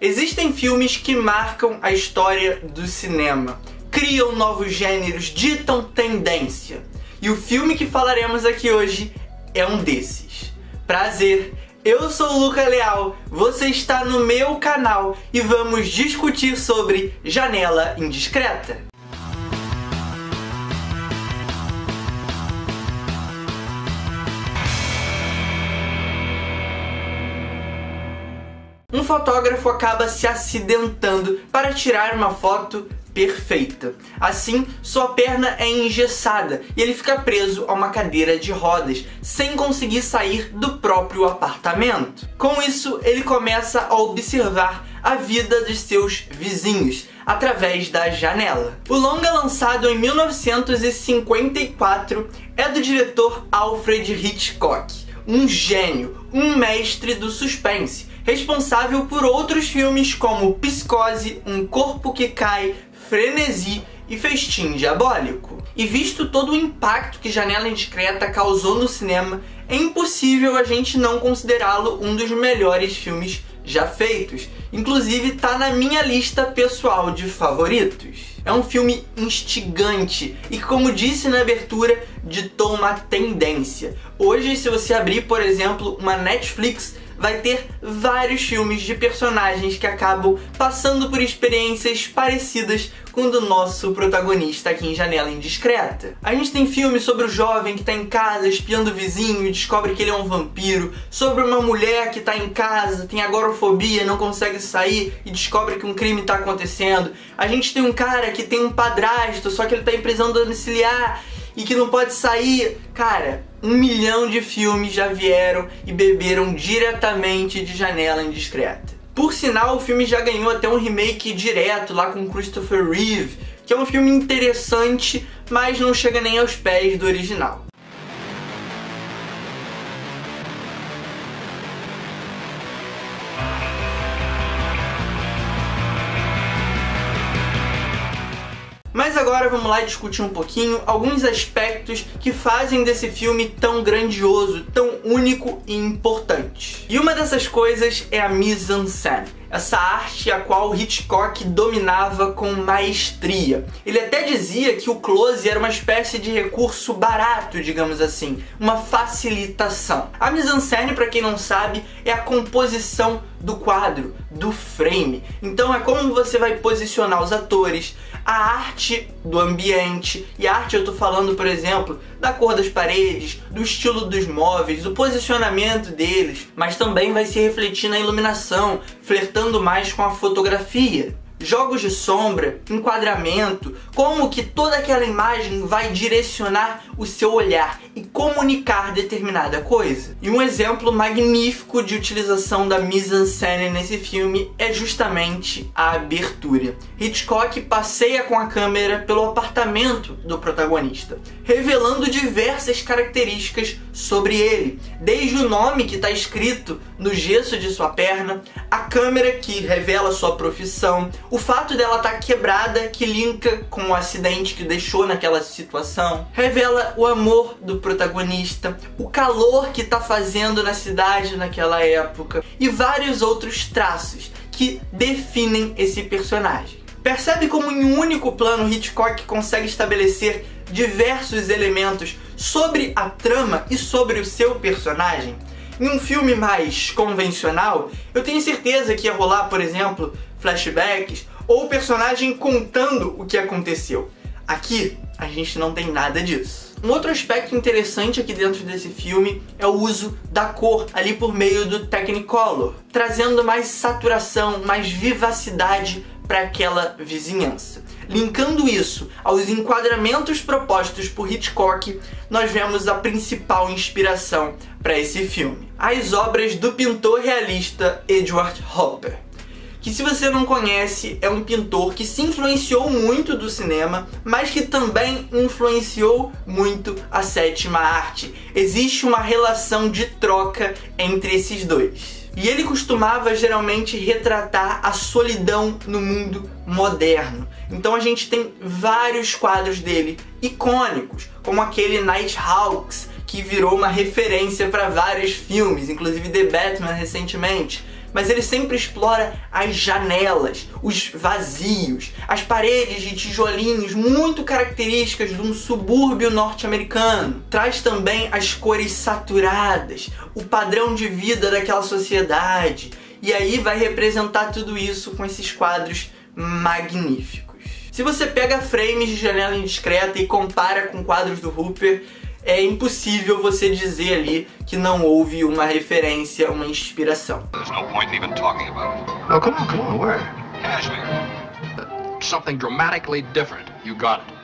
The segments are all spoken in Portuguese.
Existem filmes que marcam a história do cinema, criam novos gêneros, ditam tendência. E o filme que falaremos aqui hoje é um desses. Prazer, eu sou o Luca Leal, você está no meu canal e vamos discutir sobre Janela Indiscreta. Um fotógrafo acaba se acidentando para tirar uma foto perfeita. Assim, sua perna é engessada e ele fica preso a uma cadeira de rodas, sem conseguir sair do próprio apartamento. Com isso, ele começa a observar a vida dos seus vizinhos através da janela. O longa, lançado em 1954, é do diretor Alfred Hitchcock, um gênio, um mestre do suspense, responsável por outros filmes como Psicose, Um Corpo que Cai, Frenesi e Festim Diabólico. E visto todo o impacto que Janela Indiscreta causou no cinema, é impossível a gente não considerá-lo um dos melhores filmes já feitos. Inclusive tá na minha lista pessoal de favoritos. É um filme instigante e que, como disse na abertura, ditou uma tendência. Hoje, se você abrir, por exemplo, uma Netflix, vai ter vários filmes de personagens que acabam passando por experiências parecidas com o do nosso protagonista aqui em Janela Indiscreta. A gente tem filmes sobre o jovem que está em casa espiando o vizinho e descobre que ele é um vampiro, sobre uma mulher que está em casa, tem agorafobia, não consegue sair e descobre que um crime está acontecendo. A gente tem um cara que tem um padrasto, só que ele está em prisão domiciliar e que não pode sair. Cara, 1 milhão de filmes já vieram e beberam diretamente de Janela Indiscreta. Por sinal, o filme já ganhou até um remake direto lá com Christopher Reeve, que é um filme interessante, mas não chega nem aos pés do original. Mas agora vamos lá discutir um pouquinho alguns aspectos que fazem desse filme tão grandioso, tão único e importante. E uma dessas coisas é a mise-en-scène, essa arte a qual Hitchcock dominava com maestria. Ele até dizia que o close era uma espécie de recurso barato, digamos assim, uma facilitação. A mise-en-scène, para quem não sabe, é a composição do quadro, do frame. Então é como você vai posicionar os atores, a arte do ambiente, e a arte eu tô falando, por exemplo, da cor das paredes, do estilo dos móveis, do posicionamento deles, mas também vai se refletir na iluminação, flertando mais com a fotografia. Jogos de sombra, enquadramento, como que toda aquela imagem vai direcionar o seu olhar e comunicar determinada coisa. E um exemplo magnífico de utilização da mise-en-scène nesse filme é justamente a abertura. Hitchcock passeia com a câmera pelo apartamento do protagonista, revelando diversas características sobre ele, desde o nome que está escrito no gesso de sua perna, a câmera que revela sua profissão, o fato dela estar quebrada, que linka com o acidente que deixou naquela situação, revela o amor do protagonista, o calor que está fazendo na cidade naquela época e vários outros traços que definem esse personagem. Percebe como em um único plano Hitchcock consegue estabelecer diversos elementos sobre a trama e sobre o seu personagem? Em um filme mais convencional, eu tenho certeza que ia rolar, por exemplo, flashbacks ou o personagem contando o que aconteceu. Aqui, a gente não tem nada disso. Um outro aspecto interessante aqui dentro desse filme é o uso da cor ali por meio do Technicolor, trazendo mais saturação, mais vivacidade para aquela vizinhança. Linkando isso aos enquadramentos propostos por Hitchcock, nós vemos a principal inspiração para esse filme: as obras do pintor realista Edward Hopper, que, se você não conhece, é um pintor que se influenciou muito do cinema, mas que também influenciou muito a sétima arte. Existe uma relação de troca entre esses dois. E ele costumava geralmente retratar a solidão no mundo moderno. Então a gente tem vários quadros dele icônicos, como aquele Nighthawks, que virou uma referência para vários filmes, inclusive The Batman recentemente. mas ele sempre explora as janelas, os vazios, as paredes de tijolinhos muito características de um subúrbio norte-americano. Traz também as cores saturadas, o padrão de vida daquela sociedade, e aí vai representar tudo isso com esses quadros magníficos. Se você pega frames de Janela Indiscreta e compara com quadros do Hooper, é impossível você dizer ali que não houve uma referência, uma inspiração. There's no point in even talking about it. No, come on, where? Cashmere. Something dramatically different. You got it.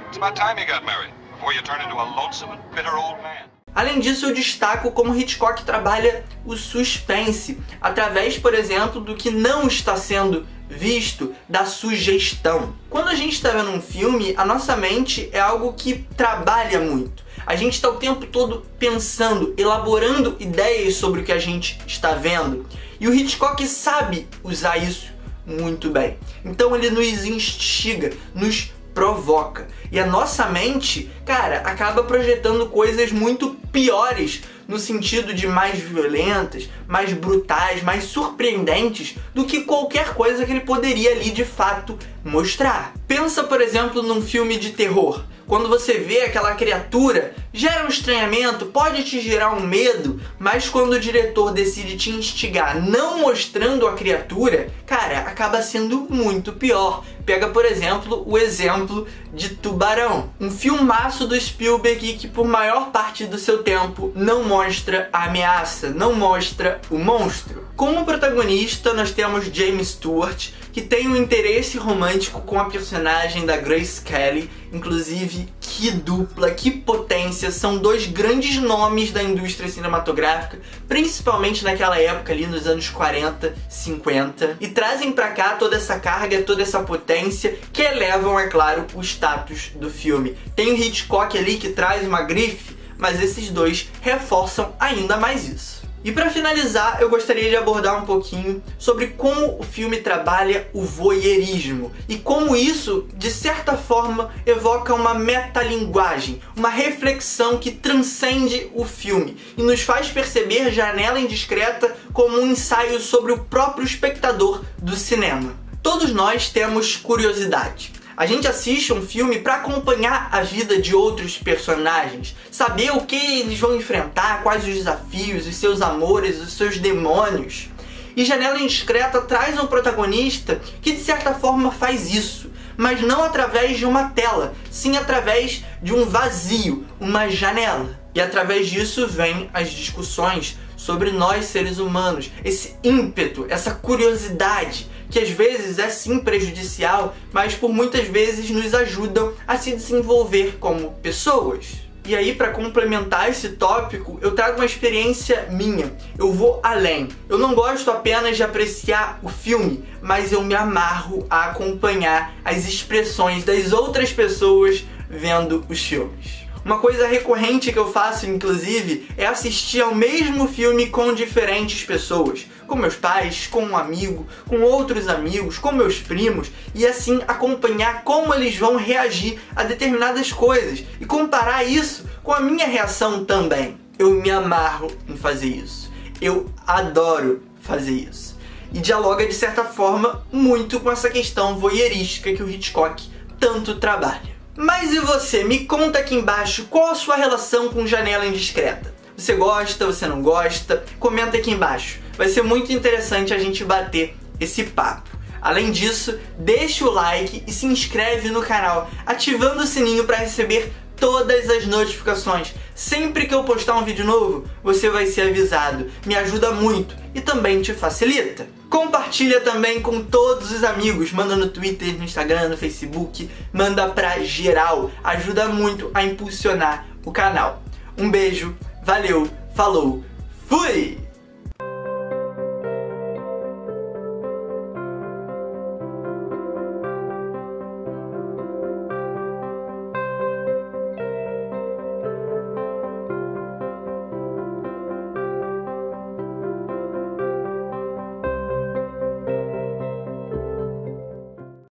It's about time you got married, before you turn into a lonesome and bitter old man. Além disso, eu destaco como Hitchcock trabalha o suspense, através, por exemplo, do que não está sendo visto, da sugestão. Quando a gente está vendo um filme, a nossa mente é algo que trabalha muito. A gente está o tempo todo pensando, elaborando ideias sobre o que a gente está vendo. E o Hitchcock sabe usar isso muito bem. Então ele nos instiga, nos provoca. E a nossa mente, cara, acaba projetando coisas muito piores, no sentido de mais violentas, mais brutais, mais surpreendentes do que qualquer coisa que ele poderia ali de fato mostrar. Pensa, por exemplo, num filme de terror. Quando você vê aquela criatura, gera um estranhamento, pode te gerar um medo, mas quando o diretor decide te instigar não mostrando a criatura, cara, acaba sendo muito pior. Pega, por exemplo, o exemplo de Tubarão, um filmaço do Spielberg que por maior parte do seu tempo não mostra a ameaça, não mostra o monstro. Como protagonista nós temos James Stewart, que tem um interesse romântico com a personagem da Grace Kelly. Inclusive, que dupla, que potência, são dois grandes nomes da indústria cinematográfica, principalmente naquela época ali nos anos 40, 50, e trazem pra cá toda essa carga, toda essa potência que elevam, é claro, o status do filme. Tem o Hitchcock ali que traz uma grife, mas esses dois reforçam ainda mais isso. E para finalizar, eu gostaria de abordar um pouquinho sobre como o filme trabalha o voyeurismo e como isso, de certa forma, evoca uma metalinguagem, uma reflexão que transcende o filme e nos faz perceber Janela Indiscreta como um ensaio sobre o próprio espectador do cinema. Todos nós temos curiosidade. A gente assiste um filme para acompanhar a vida de outros personagens, saber o que eles vão enfrentar, quais os desafios, os seus amores, os seus demônios. E Janela Indiscreta traz um protagonista que de certa forma faz isso, mas não através de uma tela, sim através de um vazio, uma janela. E através disso vem as discussões sobre nós seres humanos, esse ímpeto, essa curiosidade, que às vezes é sim prejudicial, mas por muitas vezes nos ajudam a se desenvolver como pessoas. E aí, para complementar esse tópico, eu trago uma experiência minha. Eu vou além. Eu não gosto apenas de apreciar o filme, mas eu me amarro a acompanhar as expressões das outras pessoas vendo os filmes. Uma coisa recorrente que eu faço, inclusive, é assistir ao mesmo filme com diferentes pessoas. Com meus pais, com um amigo, com outros amigos, com meus primos, e assim acompanhar como eles vão reagir a determinadas coisas e comparar isso com a minha reação também. Eu me amarro em fazer isso. Eu adoro fazer isso. E dialoga, de certa forma, muito com essa questão voyeurística que o Hitchcock tanto trabalha. Mas e você? Me conta aqui embaixo qual a sua relação com Janela Indiscreta. Você gosta? Você não gosta? Comenta aqui embaixo. Vai ser muito interessante a gente bater esse papo. Além disso, deixa o like e se inscreve no canal, ativando o sininho para receber todas as notificações. Sempre que eu postar um vídeo novo, você vai ser avisado. Me ajuda muito e também te facilita. Compartilha também com todos os amigos, manda no Twitter, no Instagram, no Facebook, manda pra geral, ajuda muito a impulsionar o canal. Um beijo, valeu, falou, fui!